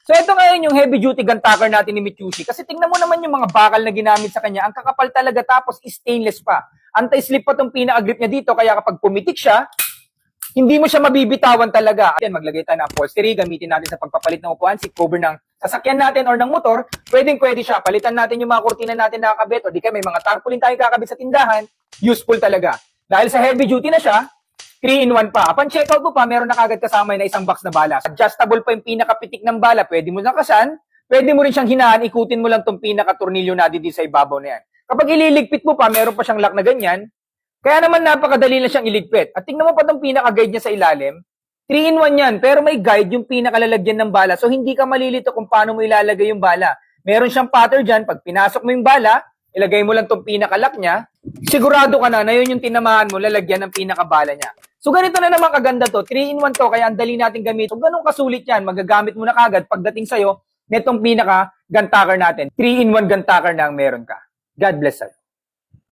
So ito ngayon yung heavy duty gun tucker natin ni Mitsushi. Kasi tingnan mo naman yung mga bakal na ginamit sa kanya. Ang kakapal talaga tapos stainless pa. Anti-slip pa tong pinaka-grip niya dito. Kaya kapag pumitik siya, hindi mo siya mabibitawan talaga. Yan, maglagay tayo ng upholstery. Gamitin natin sa pagpapalit ng upuan, seat cover ng sasakyan natin or ng motor. Pwedeng-pwede siya. Palitan natin yung mga kurtina natin nakakabit o di kaya may mga tarpaulin tayong kakabit sa tindahan. Useful talaga. Dahil sa heavy duty na siya, 3-in-1 pa. Upon checkout mo pa, meron na kagad kasama na isang box na bala. Adjustable pa yung pinakapitik ng bala. Pwede mo nakasan. Pwede mo rin siyang hinaan. Ikutin mo lang itong pinakatornilyo na dito sa ibabaw na yan. Kapag ililigpit mo pa, meron pa siyang lock na ganyan. Kaya naman napakadali lang siyang iligpit. At tingnan mo pa itong pinaka-guide niya sa ilalim. 3-in-1 yan. Pero may guide yung pinakalalagyan ng bala. So hindi ka malilito kung paano mo ilalagay yung bala. Meron siyang pattern dyan. Pag pinasok mo yung bala, ilagay mo lang itong pinaka-lock niya. Sigurado ka na yun yung tinamahan mo, lalagyan ng pinaka-bala niya. So ganito na naman kaganda to, 3-in-1 to, kaya ang dali natin gamitin. So ganun kasulit yan, magagamit mo na kagad pagdating sa'yo, netong pinaka gun tucker natin. 3-in-1 gun tucker na ang meron ka. God bless sa'yo.